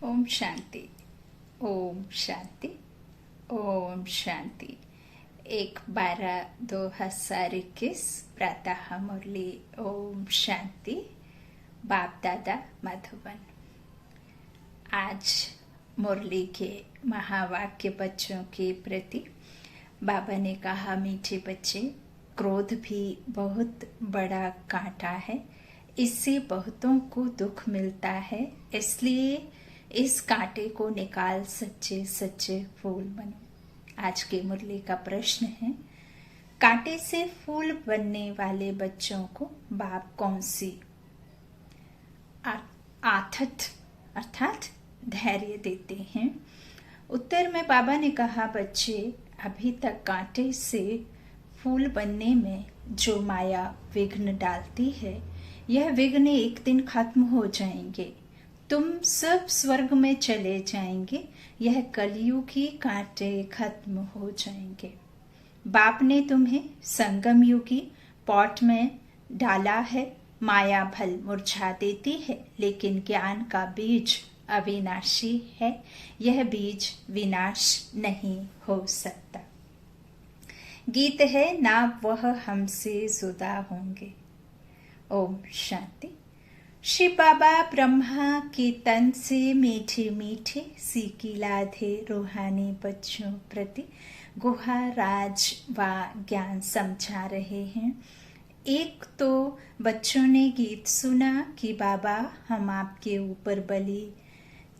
ओम शांति। ओम शांति। ओम शांति। 1/12/2021 प्रातः मुरली। ओम शांति। बाप दादा मधुबन। आज मुरली के महावाक्य बच्चों के प्रति बाबा ने कहा, मीठे बच्चे, क्रोध भी बहुत बड़ा कांटा है, इससे बहुतों को दुख मिलता है, इसलिए इस कांटे को निकाल सच्चे सच्चे फूल बनो। आज के मुरली का प्रश्न है, कांटे से फूल बनने वाले बच्चों को बाप कौन सी आथत अर्थात धैर्य देते हैं? उत्तर में बाबा ने कहा, बच्चे, अभी तक कांटे से फूल बनने में जो माया विघ्न डालती है, यह विघ्न एक दिन खत्म हो जाएंगे। तुम सब स्वर्ग में चले जाएंगे, यह कलयुग की कांटे खत्म हो जाएंगे। बाप ने तुम्हें संगम युगी पॉट में डाला है। माया भल मुरझा देती है, लेकिन ज्ञान का बीज अविनाशी है, यह बीज विनाश नहीं हो सकता। गीत है ना, वह हमसे जुदा होंगे। ओम शांति। श्री बाबा ब्रह्मा के तन से मीठे मीठे सीखी लाधे रूहानी बच्चों प्रति गुहा राज व ज्ञान समझा रहे हैं। एक तो बच्चों ने गीत सुना कि बाबा, हम आपके ऊपर बलि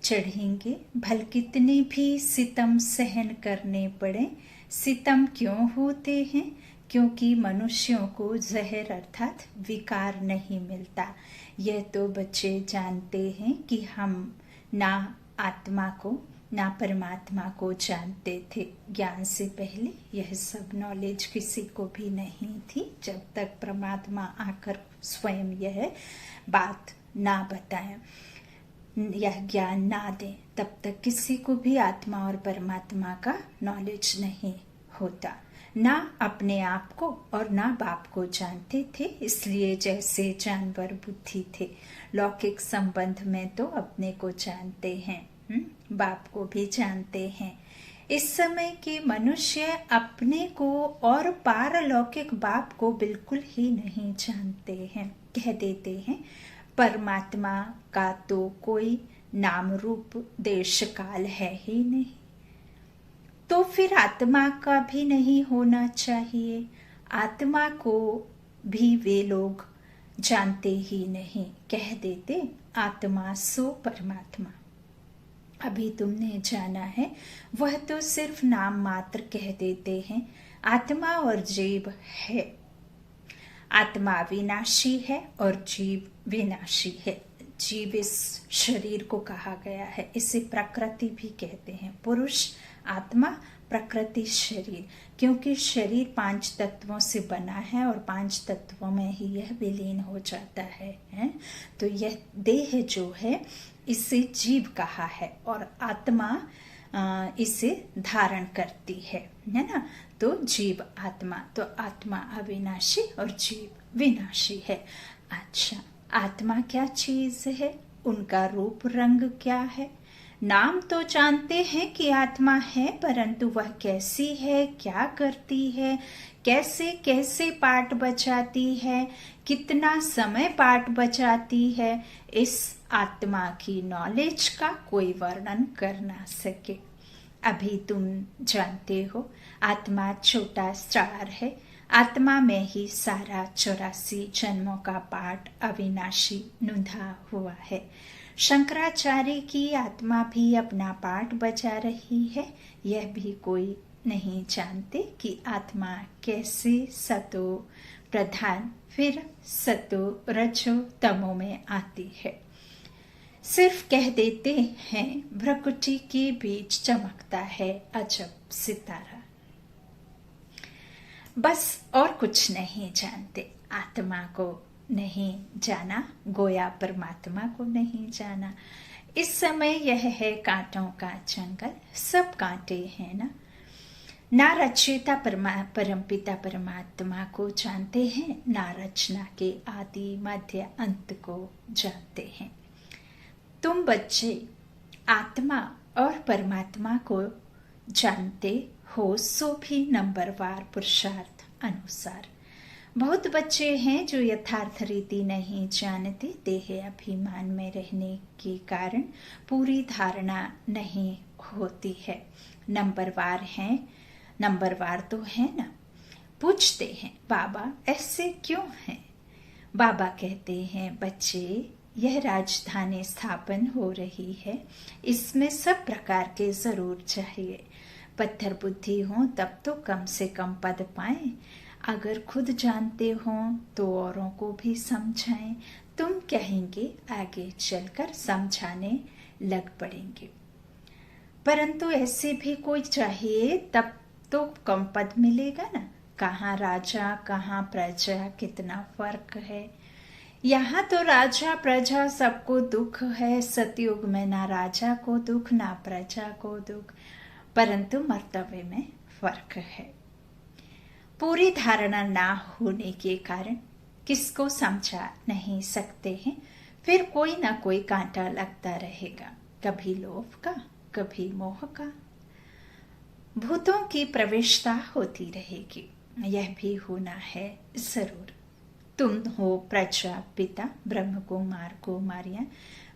चढ़ेंगे, भल कितने भी सितम सहन करने पड़े। सितम क्यों होते हैं? क्योंकि मनुष्यों को जहर अर्थात विकार नहीं मिलता। यह तो बच्चे जानते हैं कि हम ना आत्मा को ना परमात्मा को जानते थे। ज्ञान से पहले यह सब नॉलेज किसी को भी नहीं थी। जब तक परमात्मा आकर स्वयं यह बात ना बताए, यह ज्ञान ना दे, तब तक किसी को भी आत्मा और परमात्मा का नॉलेज नहीं होता। ना अपने आप को और ना बाप को जानते थे, इसलिए जैसे जानवर बुद्धि थे। लौकिक संबंध में तो अपने को जानते हैं, बाप को भी जानते हैं। इस समय के मनुष्य अपने को और पारलौकिक बाप को बिल्कुल ही नहीं जानते हैं। कह देते हैं, परमात्मा का तो कोई नाम रूप देश काल है ही नहीं, तो फिर आत्मा का भी नहीं होना चाहिए। आत्मा को भी वे लोग जानते ही नहीं। कह देते, आत्मा सो परमात्मा। अभी तुमने जाना है, वह तो सिर्फ नाम मात्र कह देते हैं। आत्मा और जीव है। आत्मा विनाशी है और जीव विनाशी है। जीव इस शरीर को कहा गया है, इसे प्रकृति भी कहते हैं। पुरुष आत्मा, प्रकृति शरीर, क्योंकि शरीर 5 तत्वों से बना है और 5 तत्वों में ही यह विलीन हो जाता है? तो यह देह जो है, इसे जीव कहा है और आत्मा इसे धारण करती है ना? तो जीव आत्मा, तो आत्मा अविनाशी और जीव विनाशी है। अच्छा, आत्मा क्या चीज है? उनका रूप रंग क्या है? नाम तो जानते हैं कि आत्मा है, परंतु वह कैसी है, क्या करती है, कैसे कैसे पाठ बजाती है, कितना समय पाठ बजाती है, इस आत्मा की नॉलेज का कोई वर्णन कर ना सके। अभी तुम जानते हो, आत्मा छोटा स्टार है। आत्मा में ही सारा 84 जन्मों का पाठ अविनाशी नुंधा हुआ है। शंकराचार्य की आत्मा भी अपना पाठ बजा रही है। यह भी कोई नहीं जानते कि आत्मा कैसे सतो प्रधान फिर सतो रजो तमो में आती है। सिर्फ कह देते हैं, भ्रकुटी के बीच चमकता है अजब सितारा। बस और कुछ नहीं जानते। आत्मा को नहीं जाना, गोया परमात्मा को नहीं जाना। इस समय यह है कांटों का जंगल, सब कांटे हैं ना रचयिता परमपिता परमात्मा को जानते हैं, ना रचना के आदि मध्य अंत को जानते हैं। तुम बच्चे आत्मा और परमात्मा को जानते हो, सो भी नंबरवार पुरुषार्थ अनुसार। बहुत बच्चे हैं जो यथार्थ रीति नहीं जानते, देह अभिमान में रहने के कारण पूरी धारणा नहीं होती है। नंबरवार हैं, नंबरवार तो है ना। पूछते हैं, बाबा ऐसे क्यों हैं? बाबा कहते हैं, बच्चे यह राजधानी स्थापन हो रही है, इसमें सब प्रकार के जरूर चाहिए। पत्थर बुद्धि हो तब तो कम से कम पद पाएं, अगर खुद जानते हो तो औरों को भी समझाएं। तुम कहेंगे आगे चलकर समझाने लग पड़ेंगे, परंतु ऐसे भी कोई चाहिए तब तो कम पद मिलेगा ना। कहाँ राजा कहाँ प्रजा, कितना फर्क है। यहाँ तो राजा प्रजा सबको दुख है, सतयुग में ना राजा को दुख ना प्रजा को दुख, परंतु मर्तबे में फर्क है। पूरी धारणा ना होने के कारण किसको समझा नहीं सकते हैं, फिर कोई ना कोई कांटा लगता रहेगा, कभी लोभ का कभी मोह का। भूतों की प्रवेशता होती रहेगी, यह भी होना है जरूर। तुम हो प्रजापिता, ब्रह्म कुमार कुमारियां।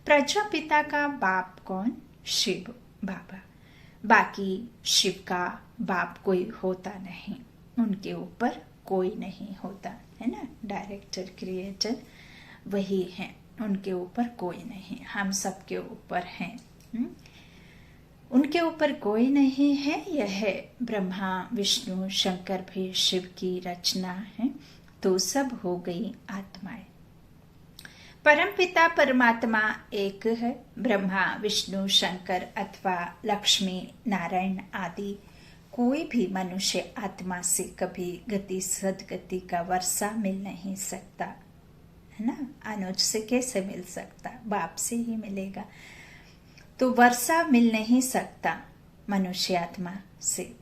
प्रजापिता का बाप कौन? शिव बाबा। बाकी शिव का बाप कोई होता नहीं, उनके ऊपर कोई नहीं होता है ना। डायरेक्टर क्रिएटर वही हैं, उनके ऊपर कोई नहीं, हम सबके ऊपर हैं। उनके ऊपर कोई नहीं है। यह ब्रह्मा विष्णु शंकर भी शिव की रचना है, तो सब हो गई आत्माएं। परमपिता परमात्मा एक है। ब्रह्मा विष्णु शंकर अथवा लक्ष्मी नारायण आदि कोई भी मनुष्य आत्मा से कभी गति सदगति का वर्षा मिल नहीं सकता, है ना। अनुज से कैसे मिल सकता? बाप से ही मिलेगा। तो वर्षा मिल नहीं सकता मनुष्य आत्मा से।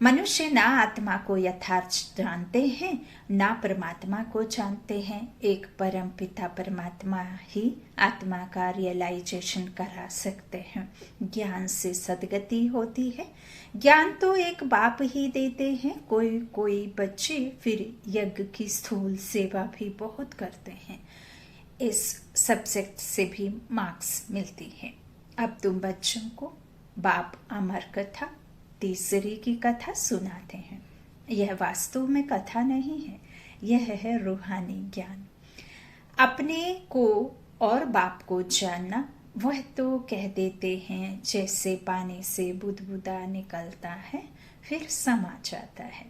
मनुष्य ना आत्मा को यथार्थ जानते हैं, ना परमात्मा को जानते हैं। एक परम पिता परमात्मा ही आत्मा का रियलाइजेशन करा सकते हैं। ज्ञान से सदगति होती है। ज्ञान तो एक बाप ही देते हैं। कोई कोई बच्चे फिर यज्ञ की स्थूल सेवा भी बहुत करते हैं, इस सब्जेक्ट से भी मार्क्स मिलती है। अब तुम बच्चों को बाप अमर कथा तीसरी की कथा सुनाते हैं। यह वास्तव में कथा नहीं है, यह है रूहानी ज्ञान। अपने को और बाप को जानना, वह तो कह देते हैं जैसे पानी से बुदबुदा निकलता है फिर समा जाता है।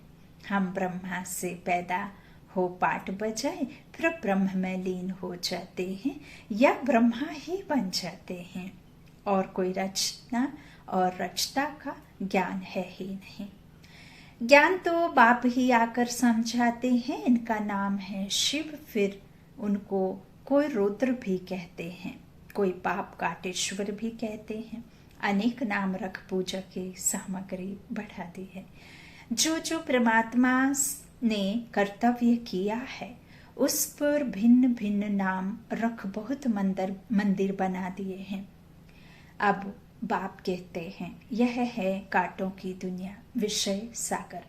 हम ब्रह्मा से पैदा हो पाठ बजाए फिर ब्रह्म में लीन हो जाते हैं या ब्रह्मा ही बन जाते हैं, और कोई रचना और रचता का ज्ञान है ही नहीं। ज्ञान तो बाप ही आकर समझाते हैं। इनका नाम है शिव। फिर उनको कोई रुद्र भी कहते हैं, कोई पाप काटेश्वर भी कहते हैं। अनेक नाम रख पूजा की सामग्री बढ़ा दी है। जो जो परमात्मा ने कर्तव्य किया है उस पर भिन्न भिन्न नाम रख बहुत मंदिर बना दिए हैं। अब बाप कहते हैं यह है कांटों की दुनिया, विषय सागर।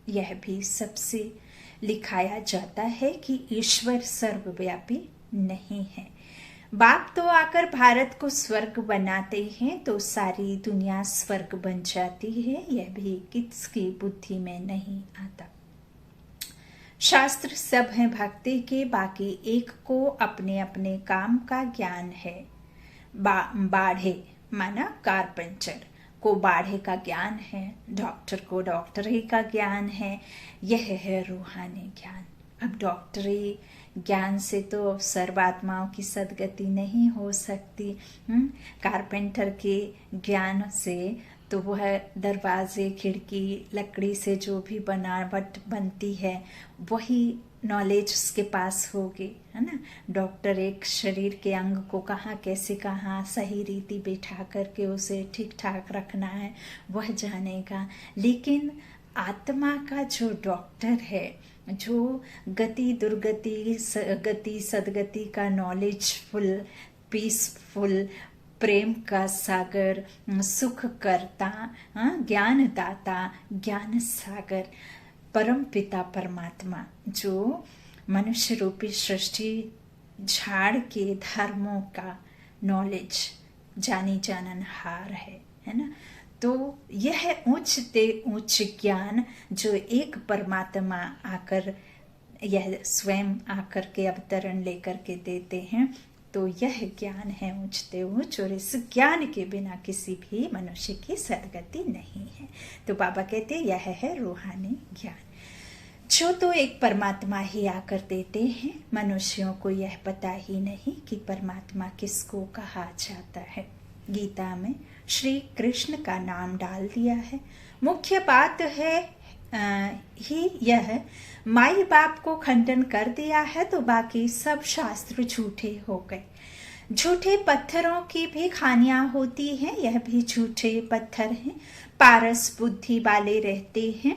यह भी सबसे लिखाया जाता है कि ईश्वर सर्वव्यापी नहीं है। बाप तो आकर भारत को स्वर्ग बनाते हैं तो सारी दुनिया स्वर्ग बन जाती है, यह भी किसकी बुद्धि में नहीं आता। शास्त्र सब हैं भक्ति के, बाकी एक को अपने अपने काम का ज्ञान है। बाढ़े माना कारपेंटर को बाढ़े का ज्ञान है, डॉक्टर को डॉक्टरी का ज्ञान है। यह है रूहानी ज्ञान। अब डॉक्टरी ज्ञान से तो सर्वात्माओं की सदगति नहीं हो सकती। कारपेंटर के ज्ञान से तो वह दरवाजे खिड़की लकड़ी से जो भी बनावट बनती है वही नॉलेज उसके पास होगी, है ना। डॉक्टर एक शरीर के अंग को कहाँ कैसे कहाँ सही रीति बैठा करके उसे ठीक ठाक रखना है वह जानेगा। लेकिन आत्मा का जो डॉक्टर है, जो गति दुर्गति गति सदगति का नॉलेजफुल पीसफुल प्रेम का सागर, सुख करता, ज्ञान दाता, ज्ञान सागर, परम पिता परमात्मा जो मनुष्य रूपी सृष्टि झाड़ के धर्मों का नॉलेज जानी जाननहार है ना। तो यह ऊंचते ऊंच ज्ञान जो एक परमात्मा आकर, यह स्वयं आकर के अवतरण लेकर के देते हैं, तो यह ज्ञान है ऊंचते ऊंच, और इस ज्ञान के बिना किसी भी मनुष्य की सदगति नहीं है। तो बाबा कहते यह है रूहानी ज्ञान, जो तो एक परमात्मा ही आकर देते हैं। मनुष्यों को यह पता ही नहीं कि परमात्मा किसको कहा जाता है। गीता में श्री कृष्ण का नाम डाल दिया है। मुख्य बात है ही यह, माई बाप को खंडन कर दिया है तो बाकी सब शास्त्र झूठे हो गए। झूठे पत्थरों की भी खानियां होती हैं, यह भी झूठे पत्थर हैं। पारस बुद्धि वाले रहते हैं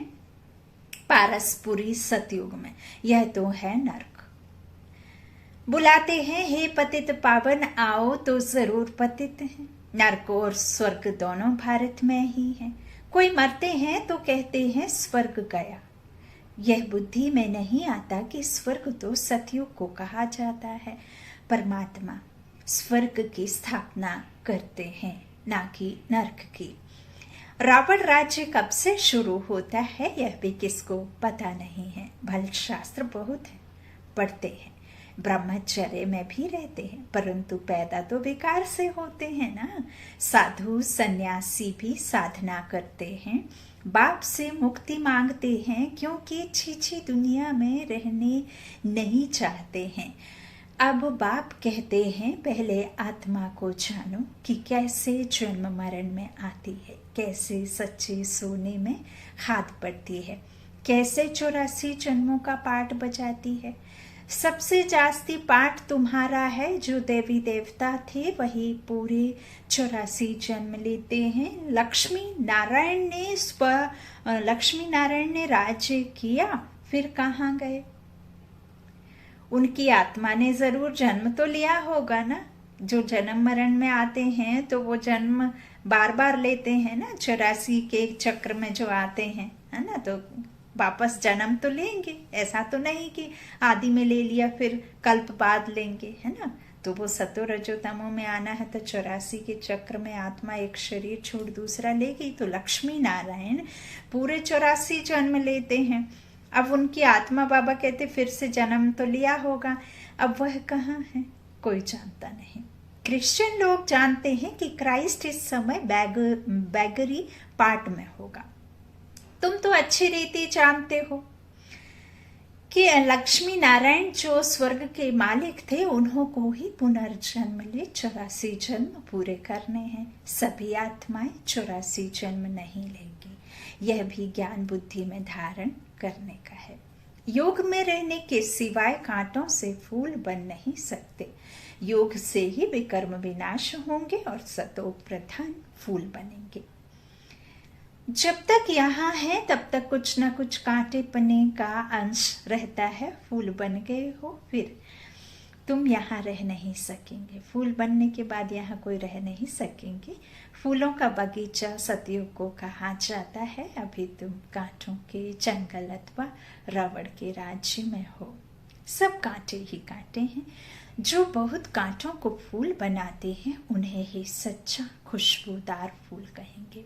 पारसपुरी सतयुग में, यह तो है नरक। बुलाते हैं हे पतित पावन आओ, तो जरूर पतित हैं। नरक और स्वर्ग दोनों भारत में ही हैं। कोई मरते हैं तो कहते हैं स्वर्ग गया। यह बुद्धि में नहीं आता कि स्वर्ग तो सतयुग को कहा जाता है। परमात्मा स्वर्ग की स्थापना करते हैं, ना कि नरक की। रावण राज्य कब से शुरू होता है यह भी किसको पता नहीं है। भल शास्त्र बहुत है, पढ़ते हैं, ब्रह्मचर्य में भी रहते हैं, परंतु पैदा तो बेकार से होते हैं ना। साधु सन्यासी भी साधना करते हैं, बाप से मुक्ति मांगते हैं, क्योंकि छीछी दुनिया में रहने नहीं चाहते हैं। अब बाप कहते हैं पहले आत्मा को जानो कि कैसे जन्म मरण में आती है, कैसे सच्चे सोने में खाद पड़ती है, कैसे 84 जन्मों का पाठ बजाती है। सबसे जास्ती पाठ तुम्हारा है, जो देवी देवता थे वही पूरे 84 जन्म लेते हैं। लक्ष्मी नारायण ने राज्य किया, फिर कहाँ गए? उनकी आत्मा ने जरूर जन्म तो लिया होगा ना। जो जन्म मरण में आते हैं तो वो जन्म बार बार लेते हैं ना, 84 के चक्र में जो आते हैं, है ना, तो वापस जन्म तो लेंगे। ऐसा तो नहीं कि आदि में ले लिया फिर कल्प बाद लेंगे, है ना। तो वो सतो रजो तमो में आना है तो 84 के चक्र में आत्मा एक शरीर छोड़ दूसरा लेगी। तो लक्ष्मी नारायण पूरे 84 जन्म लेते हैं। अब उनकी आत्मा, बाबा कहते फिर से जन्म तो लिया होगा, अब वह कहाँ है कोई जानता नहीं। क्रिश्चियन लोग जानते हैं कि क्राइस्ट इस समय बैगरी पार्ट में होगा। तुम तो अच्छी रीति जानते हो कि लक्ष्मी नारायण जो स्वर्ग के मालिक थे, उन्हों को ही पुनर्जन्म ले 84 जन्म पूरे करने हैं। सभी आत्माएं 84 जन्म नहीं लेंगी, यह भी ज्ञान बुद्धि में धारण करने का है। योग में रहने के सिवाय कांटों से फूल बन नहीं सकते। योग से ही विकर्म विनाश होंगे और सतो प्रधान फूल बनेंगे। जब तक यहाँ है तब तक कुछ न कुछ कांटे पने का अंश रहता है। फूल बन गए हो फिर तुम यहाँ रह नहीं सकेंगे। फूल बनने के बाद यहाँ कोई रह नहीं सकेंगे। फूलों का बगीचा सतयुग को कहा जाता है। अभी तुम कांटों के जंगल अथवा रावण के राज्य में हो। सब कांटे ही कांटे हैं। जो बहुत कांटों को फूल बनाते हैं उन्हें ही सच्चा खुशबूदार फूल कहेंगे।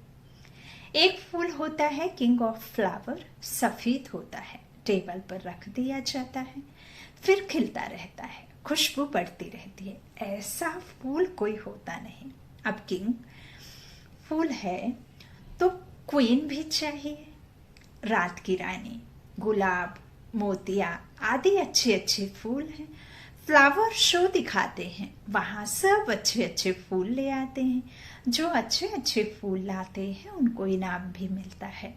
एक फूल होता है किंग ऑफ फ्लावर, सफेद होता है, टेबल पर रख दिया जाता है, फिर खिलता रहता है, खुशबू बढ़ती रहती है। ऐसा फूल कोई होता नहीं। अब किंग फूल है तो क्वीन भी चाहिए। रात की रानी, गुलाब, मोतिया आदि अच्छे अच्छे फूल हैं। फ्लावर शो दिखाते हैं, वहां सब अच्छे अच्छे फूल ले आते हैं। जो अच्छे अच्छे फूल लाते हैं उनको इनाम भी मिलता है।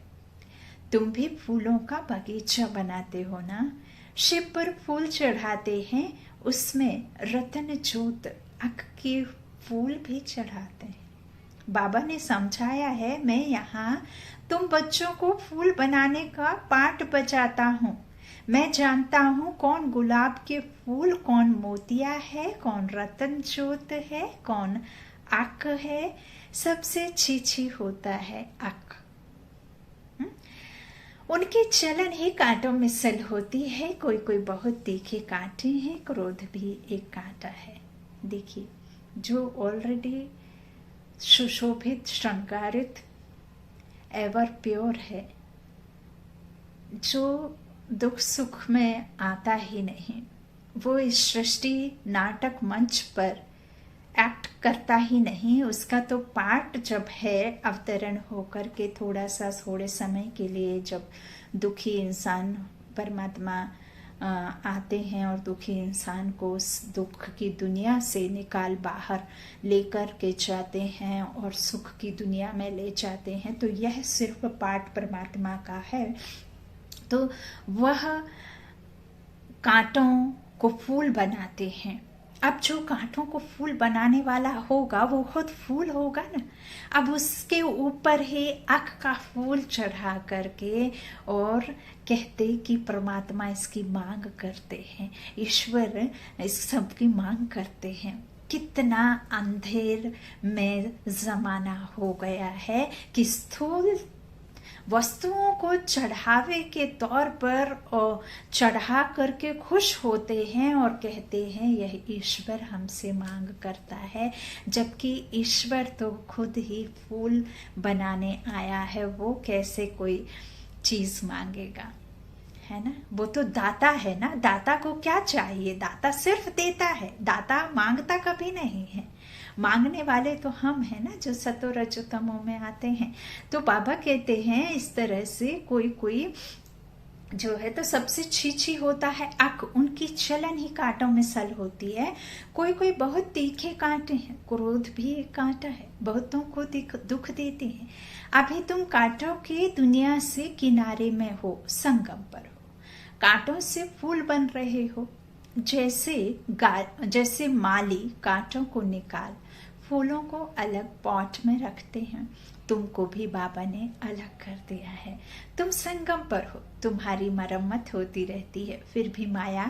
तुम भी फूलों का बगीचा बनाते हो ना। शिव पर फूल चढ़ाते हैं, उसमें रतन जोत अख के फूल भी चढ़ाते हैं। बाबा ने समझाया है, मैं यहाँ तुम बच्चों को फूल बनाने का पाठ बजाता हूँ। मैं जानता हूँ कौन गुलाब के फूल, कौन मोतिया है, कौन रतन जोत है, कौन आँख है, सबसे छीछी होता है आँख। उनकी चलन ही कांटों में सल होती है। कोई कोई बहुत तीखे कांटे हैं, क्रोध भी एक कांटा है। देखिए, जो ऑलरेडी सुशोभित, श्रृंगारित, एवर प्योर है, जो दुख सुख में आता ही नहीं, वो इस सृष्टि नाटक मंच पर एक्ट करता ही नहीं। उसका तो पार्ट जब है अवतरण होकर के थोड़े समय के लिए, जब दुखी इंसान परमात्मा आते हैं और दुखी इंसान को उस दुख की दुनिया से निकाल बाहर लेकर के जाते हैं और सुख की दुनिया में ले जाते हैं, तो यह सिर्फ पार्ट परमात्मा का है। तो वह कांटों को फूल बनाते हैं। अब जो कांटों को फूल बनाने वाला होगा वो खुद फूल होगा ना। अब उसके ऊपर ही आँख का फूल चढ़ा करके और कहते कि परमात्मा इसकी मांग करते हैं, ईश्वर इस सब की मांग करते हैं। कितना अंधेर में जमाना हो गया है कि स्थूल वस्तुओं को चढ़ावे के तौर पर और चढ़ा करके खुश होते हैं और कहते हैं यह ईश्वर हमसे मांग करता है, जबकि ईश्वर तो खुद ही फूल बनाने आया है। वो कैसे कोई चीज मांगेगा, है ना। वो तो दाता है ना। दाता को क्या चाहिए? दाता सिर्फ देता है, दाता मांगता कभी नहीं है। मांगने वाले तो हम हैं ना, जो सतो रजो तमो में आते हैं। तो बाबा कहते हैं इस तरह से कोई कोई जो है तो सबसे छीछी होता है आँख, उनकी चलन ही कांटों में सल होती है। कोई कोई बहुत तीखे कांटे हैं, क्रोध भी एक कांटा है, बहुतों को दुख देते हैं। अभी तुम कांटों की दुनिया से किनारे में हो, संगम पर हो, कांटों से फूल बन रहे हो। जैसे माली कांटों को निकाल फूलों को अलग पॉट में रखते हैं, तुमको भी बाबा ने अलग कर दिया है। तुम संगम पर हो, तुम्हारी मरम्मत होती रहती है, फिर भी माया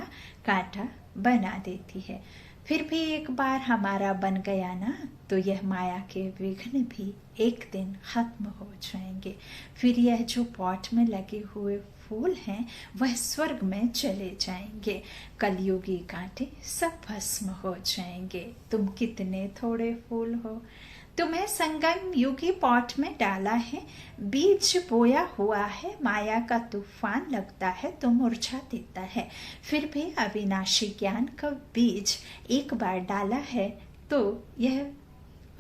कांटा बना देती है। फिर भी एक बार हमारा बन गया ना, तो यह माया के विघ्न भी एक दिन खत्म हो जाएंगे। फिर यह जो पॉट में लगे हुए फूल हैं वह स्वर्ग में चले जाएंगे। कलयुगी कांटे सब भस्म हो जाएंगे। तुम कितने थोड़े फूल हो, तुम्हें संगम युगी पॉट में डाला है, बीज बोया हुआ है, माया का तूफान लगता है तो मुरझा देता है। फिर भी अविनाशी ज्ञान का बीज एक बार डाला है तो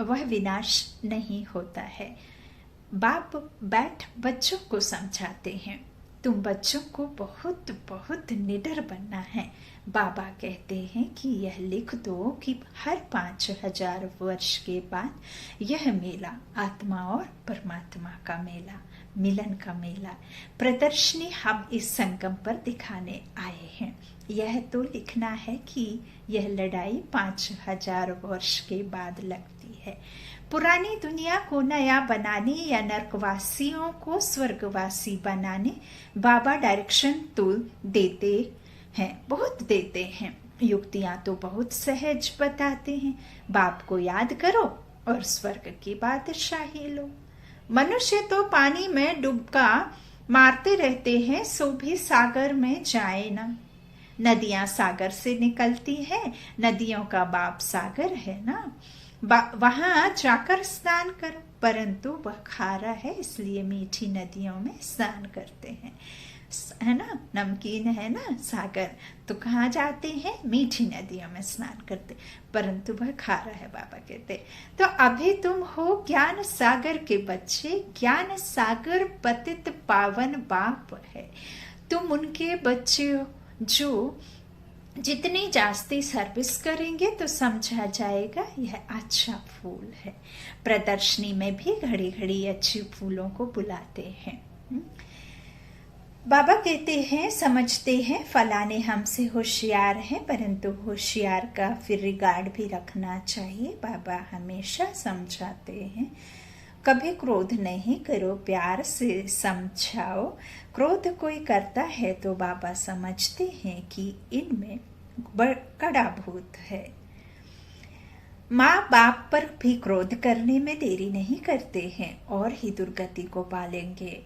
वह विनाश नहीं होता है। बाप बैठ बच्चों को समझाते हैं, तुम बच्चों को बहुत बहुत निडर बनना है। बाबा कहते हैं कि यह लिख दो कि हर 5000 वर्ष के बाद यह मेला आत्मा और परमात्मा का मेला, मिलन का मेला, प्रदर्शनी हम इस संगम पर दिखाने आए हैं। यह तो लिखना है कि यह लड़ाई 5000 वर्ष के बाद लगती है। पुरानी दुनिया को नया बनाने या नरकवासियों को स्वर्गवासी बनाने बाबा डायरेक्शन तो देते हैं, बहुत देते हैं। युक्तियां तो बहुत सहज बताते हैं, बाप को याद करो और स्वर्ग की बादशाही लो। मनुष्य तो पानी में डुबका मारते रहते हैं, सो भी सागर में जाए ना। नदियां सागर से निकलती हैं, नदियों का बाप सागर है ना। वहां जाकर स्नान करो, परंतु वह खारा है इसलिए मीठी नदियों में स्नान करते हैं, है ना। नमकीन है ना सागर, तो कहाँ जाते हैं? मीठी नदियों में स्नान करते, परंतु वह खारा है, बाबा कहते। तो अभी तुम हो ज्ञान सागर के बच्चे, ज्ञान सागर पतित पावन बाप है। तुम उनके बच्चे हो जो जितनी जास्ती सर्विस करेंगे तो समझा जाएगा यह अच्छा फूल है। प्रदर्शनी में भी घड़ी घड़ी अच्छे फूलों को बुलाते हैं। बाबा कहते हैं, समझते हैं फलाने हमसे होशियार हैं, परंतु होशियार का फिर रिगार्ड भी रखना चाहिए। बाबा हमेशा समझाते हैं, कभी क्रोध नहीं करो, प्यार से समझाओ। क्रोध कोई करता है तो बाबा समझते हैं कि इनमें कड़ा भूत है। माँ बाप पर भी क्रोध करने में देरी नहीं करते हैं और ही दुर्गति को पालेंगे।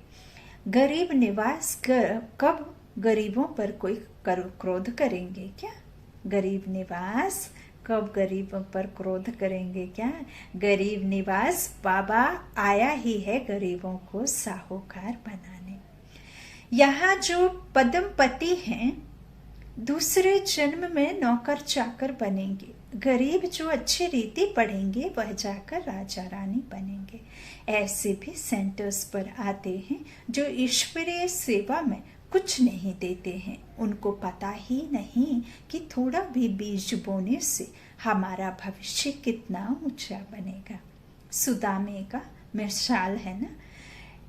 गरीब निवास कब गरीबों पर कोई क्रोध करेंगे क्या? गरीब निवास कब गरीबों पर क्रोध करेंगे क्या? गरीब निवास बाबा आया ही है गरीबों को साहूकार बनाने। यहाँ जो पद्मपति हैं दूसरे जन्म में नौकर चाकर बनेंगे। गरीब जो अच्छी रीति पढ़ेंगे वह जाकर राजा रानी बनेंगे। ऐसे भी सेंटर्स पर आते हैं जो ईश्वरीय सेवा में कुछ नहीं देते हैं। उनको पता ही नहीं कि थोड़ा भी बीज बोने से हमारा भविष्य कितना ऊंचा बनेगा। सुदामे का मिसाल है ना।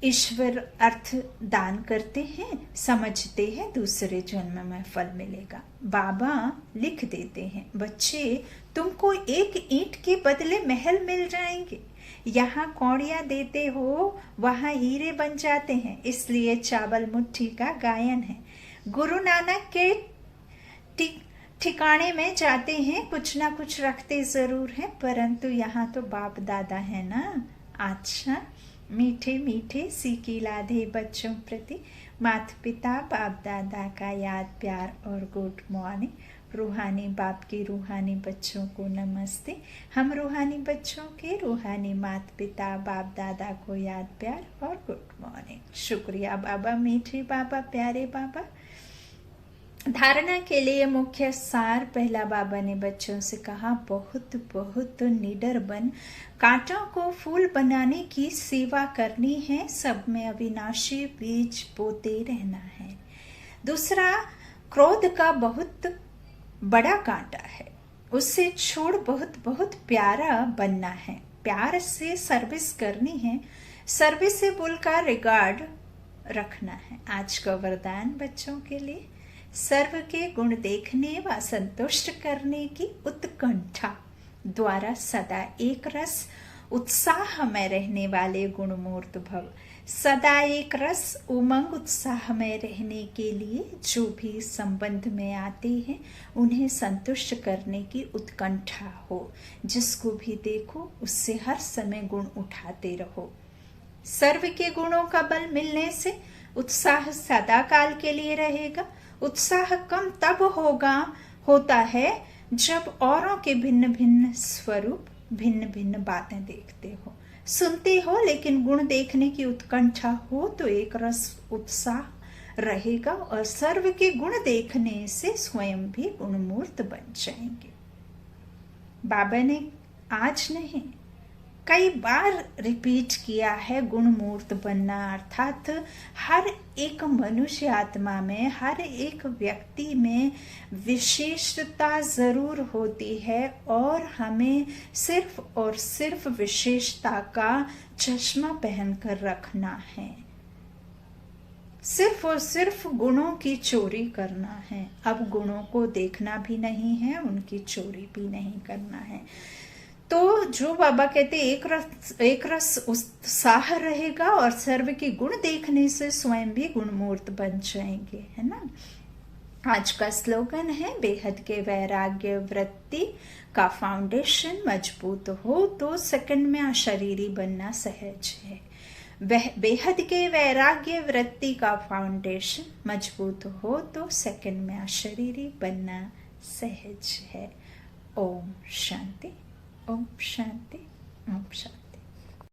ईश्वर अर्थ दान करते हैं, समझते हैं दूसरे जन्म में फल मिलेगा। बाबा लिख देते हैं, बच्चे तुमको एक ईंट के बदले महल मिल जाएंगे। यहाँ कौड़ियाँ देते हो वहाँ हीरे बन जाते हैं। इसलिए चावल मुट्ठी का गायन है। गुरु नानक के ठिकाने में जाते हैं, कुछ ना कुछ रखते जरूर हैं, परंतु यहाँ तो बाप दादा है ना। अच्छा, मीठे मीठे सीखी लाधे बच्चों प्रति माता पिता बाप दादा का याद प्यार और गुड मॉर्निंग। रूहानी बाप के रूहानी बच्चों को नमस्ते। हम रूहानी बच्चों के रूहानी माता पिता बाप दादा को याद प्यार और गुड मॉर्निंग। शुक्रिया बाबा, मीठे बाबा, प्यारे बाबा। धारणा के लिए मुख्य सार। पहला, बाबा ने बच्चों से कहा, बहुत बहुत निडर बन, कांटों को फूल बनाने की सेवा करनी है, सब में अविनाशी बीज बोते रहना है। दूसरा, क्रोध का बहुत बड़ा कांटा है, उससे छोड़ बहुत बहुत प्यारा बनना है। प्यार से सर्विस करनी है, सर्विसेबल का रिगार्ड रखना है। आज का वरदान बच्चों के लिए, सर्व के गुण देखने व संतुष्ट करने की उत्कंठा द्वारा सदा एक रस उत्साह में रहने वाले गुणमूर्त भव। सदा एक रस उमंग उत्साह में रहने के लिए जो भी संबंध में आते हैं उन्हें संतुष्ट करने की उत्कंठा हो। जिसको भी देखो उससे हर समय गुण उठाते रहो। सर्व के गुणों का बल मिलने से उत्साह सदा काल के लिए रहेगा। उत्साह कम तब होता है जब औरों के भिन्न भिन्न स्वरूप, भिन्न भिन्न बातें देखते हो, सुनते हो, लेकिन गुण देखने की उत्कंठा हो तो एक रस उत्साह रहेगा और सर्व के गुण देखने से स्वयं भी गुणमूर्त बन जाएंगे। बाबा ने आज नहीं कई बार रिपीट किया है, गुणमूर्त बनना अर्थात हर एक मनुष्य आत्मा में, हर एक व्यक्ति में विशेषता जरूर होती है और हमें सिर्फ और सिर्फ विशेषता का चश्मा पहनकर रखना है। सिर्फ और सिर्फ गुणों की चोरी करना है। अब गुणों को देखना भी नहीं है, उनकी चोरी भी नहीं करना है। तो जो बाबा कहते एक रस उत्साह रहेगा और सर्व के गुण देखने से स्वयं भी गुणमूर्त बन जाएंगे, है ना। आज का स्लोगन है, बेहद के वैराग्य वृत्ति का फाउंडेशन मजबूत हो तो सेकंड में अशरीरी बनना सहज है। बेहद के वैराग्य वृत्ति का फाउंडेशन मजबूत हो तो सेकंड में अशरीरी बनना सहज है। ओम शांति, ओम शांति, ओम शांति।